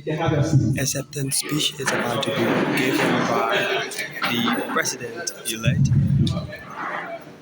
Acceptance speech is about to be given by the president-elect,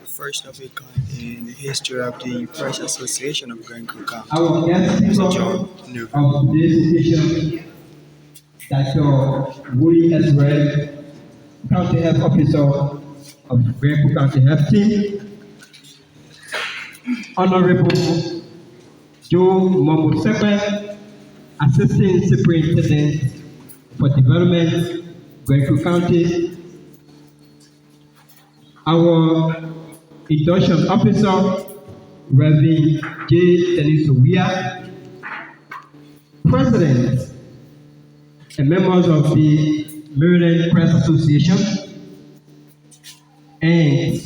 first of a kind in the history of the Press Association of Grand Creek County, Our guest Mr. speaker John Newman. of today's occasion, Dr. Woody S. Red, County Health Officer of Grand Creek County Health Team, Honorable Joe Momosekwe, Assistant Superintendent for Development, Grand Creek County, our Induction Officer, Reverend J. Tenisowia, President and members of the Maryland Press Association, and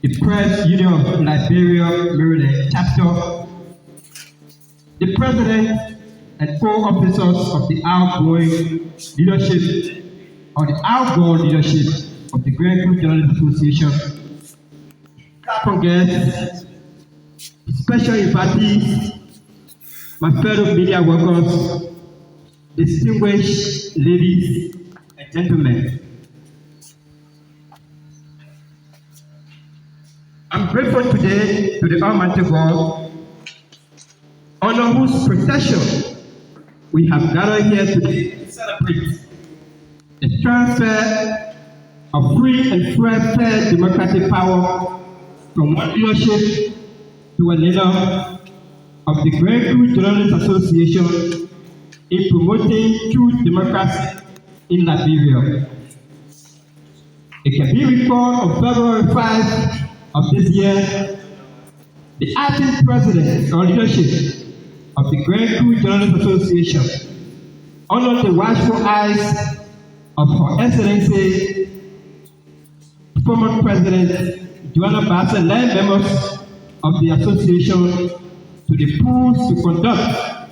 the Press Union of Liberia, Maryland chapter, the President and co-officers of the outgoing leadership of the Grand Creek Journalists Association, Congress, special invitees, my fellow media workers, distinguished ladies and gentlemen. I'm grateful today to the Almighty God, under whose protection we have gathered here today to celebrate the transfer of free and fair democratic power from one leadership to another of the Grand Creek Journalists Association in promoting true democracy in Liberia. It can be recalled on February 5 of this year, the acting president or leadership of the Grand Creek Journalists Association, under the watchful eyes of Her Excellency, former President Joanna Bassett, led members of the association to the polls to conduct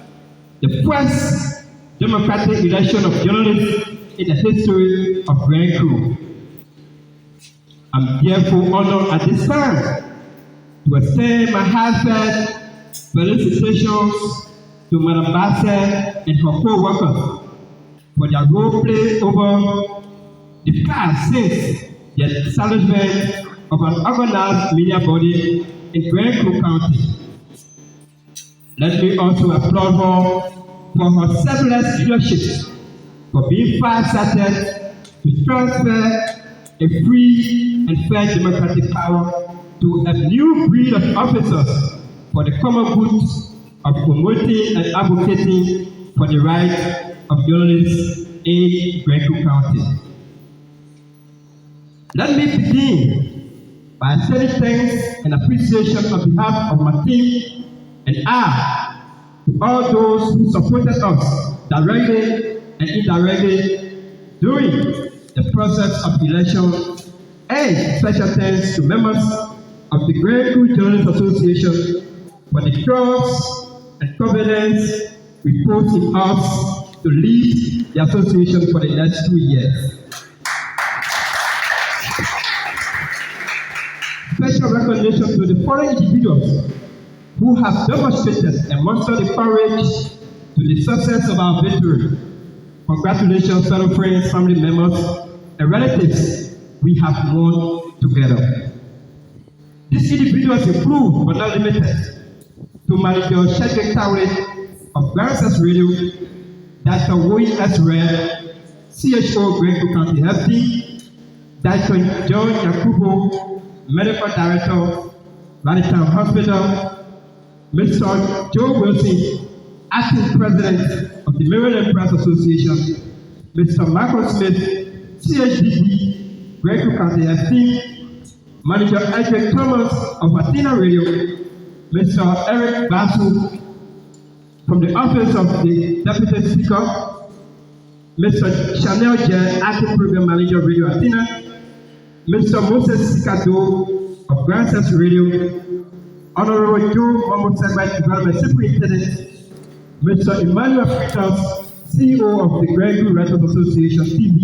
the first democratic election of journalists in the history of Grand Creek. I'm therefore honored at this time to extend my heartfelt felicitations to Madam Bassett and her co-workers for their role played over the past since the establishment of an organized media body in Grand Creek County. Let me also applaud her for her selfless leadership, for being far-sighted to transfer a free and fair democratic power to a new breed of officers for the common good of promoting and advocating for the rights of journalists in Grand Creek County. Let me begin by saying thanks and appreciation on behalf of my team and I to all those who supported us directly and indirectly during the process of election, and special thanks to members of the Grand Creek Journalists Association for the trust and confidence reposed in us to lead the association for the next 2 years. Special recognition to the foreign individuals who have demonstrated and mustered the courage to the success of our victory. Congratulations, fellow friends, family members, and relatives we have won together. These individuals include, but not limited, to Manager Shedrick Tawley of Grand Radio, Dr. Woody S. Red, CHO Grand Creek County Health Team, Dr. John Yakubu, Medical Director, Radical Hospital, Mr. Joe Wilson, Acting President of the Maryland Press Association, Mr. Michael Smith, CHDD, Grand Creek County Health Team, Manager Edric Thomas of Athena Radio, Mr. Eric Basu from the Office of the Deputy Speaker, Mr. Chanel Jen, Acting Program Manager Radio Athena, Mr. Moses Sikado of Grand Central Radio, Honorable Joe Momosekwe, Development Superintendent, Mr. Emmanuel Freitas, CEO of the Grand Creek Writers Association TV,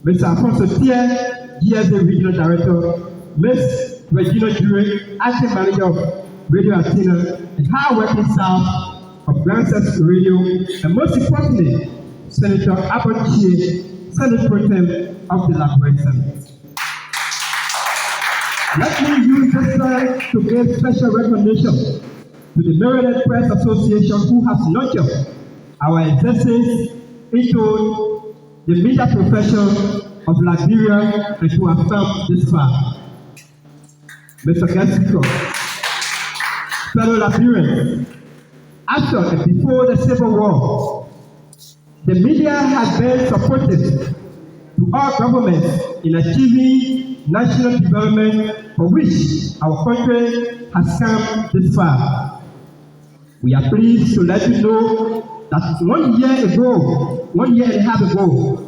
Mr. Alfonso Tier, GSA Regional Director, Ms. Regina Jure, Acting Manager of Radio Athena, and hard working staff of Grand Central Radio, and most importantly, Senator Abbott Chie, Senate Pro Tem of the Liberia Senate. Let me use this time to give special recognition to the Maryland Press Association, who has nurtured our existence into the media profession of Liberia and to have come this far. Mr. Guest Speaker, fellow Liberians, after and before the Civil War, the media has been supportive to our governments in achieving national development for which our country has come this far. We are pleased to let you know that 1 year and a half ago,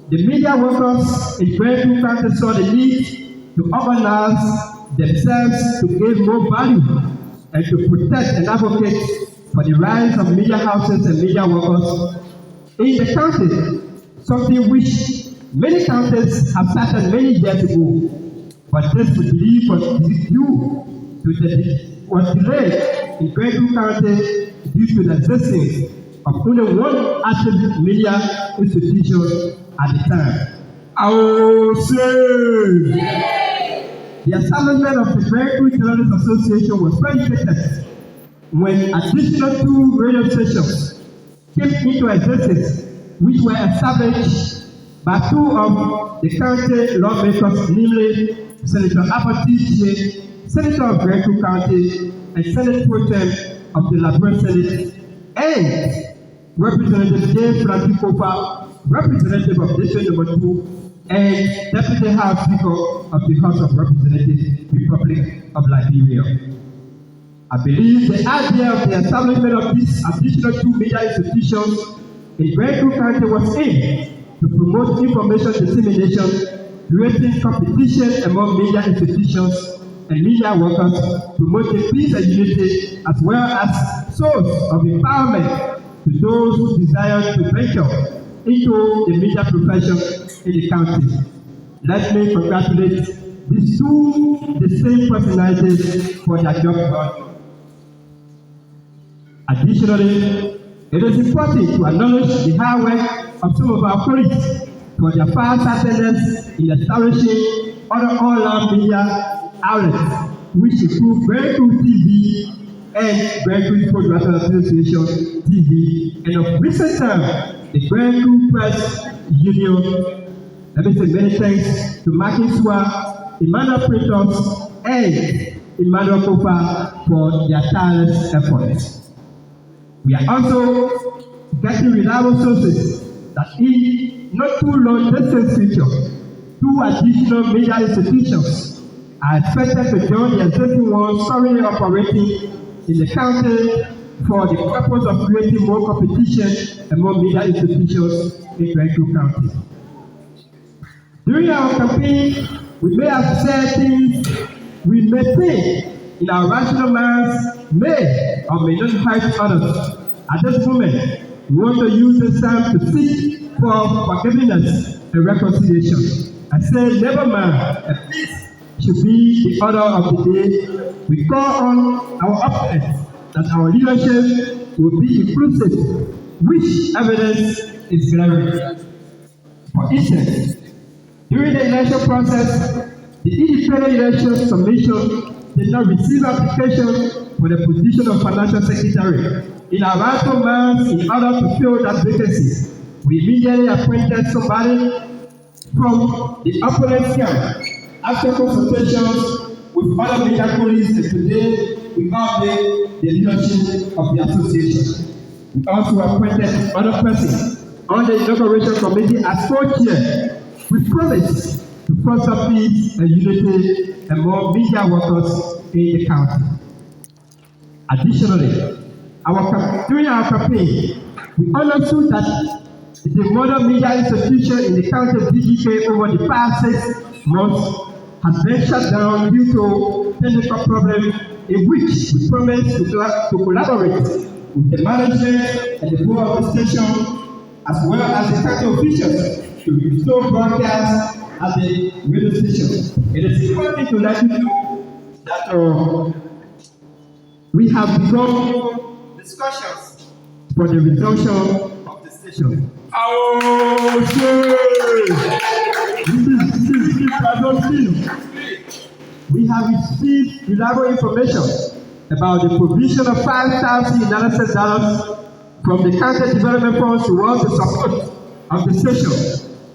the media workers in Greenville County saw the need to organize themselves to give more value and to protect and advocate for the rights of media houses and media workers in the county, something which many counties have started many years ago. But this we believe was due to was delayed in Greenville County due to the existence of only one active media institution at the time. I will say the establishment of the Greenville Journalists Association was predicated when additional 2 radio stations came into existence, which were established by 2 of the county lawmakers, namely Senator Abbott Chie, Senator of Greenville County, and Senate Pro Tem of the Liberia Senate, and Representative James Francis, Representative of District Number 2, and Deputy House Speaker of the House of Representatives, Republic of Liberia. I believe the idea of the establishment of these additional 2 media institutions in Greenville County was aimed to promote information dissemination, creating competition among media institutions and media workers, promoting peace and unity, as well as source of empowerment to those who desire to venture into the media profession in the county. Let me congratulate these 2 distinct personalities for their job done. Additionally, it is important to acknowledge the hard work of some of our colleagues for their far-sightedness in establishing other online media outlets, which include Greenville TV and Greenville Broadcasters Association TV, and of recent time, the Greenville Press Union. Let me say many thanks to Martin Swa, Emmanuel Pratos, and Emmanuel Kofa for their tireless efforts. We are also getting reliable sources that in not too long distant future, 2 additional media institutions are expected to join the existing ones currently operating in the county for the purpose of creating more competition among media institutions in Greenville County. During our campaign, we may have said things we may think in our rational minds may or may not hurt others. At this moment, we want to use this time to seek for forgiveness and reconciliation. I say, never mind, and peace should be the order of the day. We call on our opponents that our leadership will be inclusive, which evidence is glaring. For instance, during the election process, the Independent Election Commission did not receive application for the position of Financial Secretary. In our rightful minds, in order to fill that vacancy, we immediately appointed somebody from the opponent's camp. After consultations with other media colleagues, and today we all made the leadership of the association. We also appointed other persons on the inauguration committee as co-chair. We promise to foster peace and unity among media workers in the county. Additionally, during our campaign, we understood that the modern media institution in the county of DGK over the past 6 months has been shut down due to technical problems, in which we promised to collaborate with the management and the board of the station, as well as the county officials, to restore broadcasts at the radio station. It is important to let you know that we have begun discussions for the resumption of the session. We have received reliable information about the provision of $5,000 from the county development funds towards the support of the session.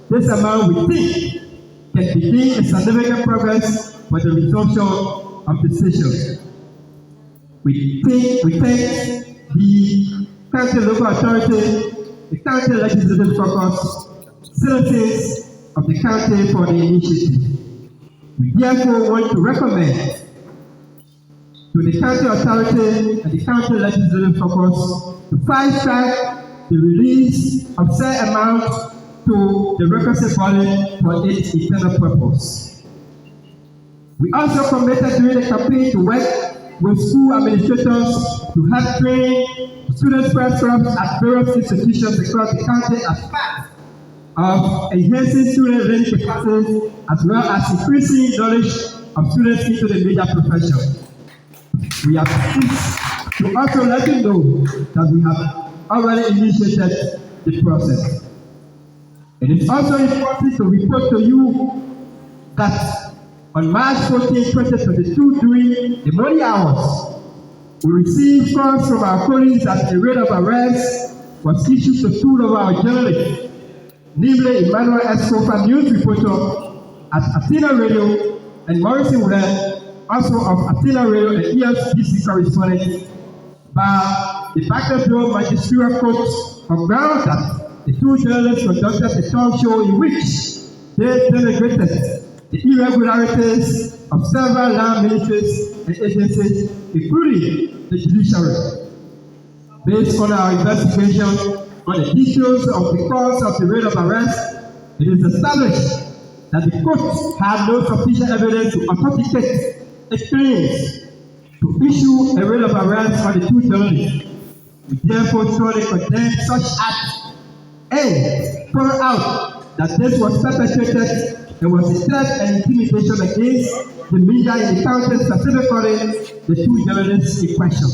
This amount we think can begin a significant progress for the resumption of the session. We thank the county local authority, the county legislative caucus, citizens of the county for the initiative. We therefore want to recommend to the county authority and the county legislative caucus to fast-track the release of said amount to the requisite body for its internal purpose. We also committed during the campaign to work with school administrators to help train student press clubs at various institutions across the country as part of enhancing student learning capacities as well as increasing knowledge of students into the media profession. We are pleased to also let you know that we have already initiated the process. It is also important to report to you that on March 14, 2022, during the morning hours, we received calls from our colleagues that a rate of arrest was issued to two of our journalists, namely Emmanuel Escofa, news reporter at Athena Radio, and Morrison Wren, also of Athena Radio and EFBC correspondent, by the Baghdad Magisterial Court on grounds that the two journalists conducted a talk show in which they denigrated the irregularities of several land ministries and agencies, including the judiciary. Based on our investigation on the details of the cause of the rate of arrest, it is established that the court had no sufficient evidence to authenticate its claims to issue a rate of arrest on the two journalists. We therefore strongly condemn such act and point out that this was perpetrated and was a threat and intimidation against the media in the county, specifically the two journalists in question.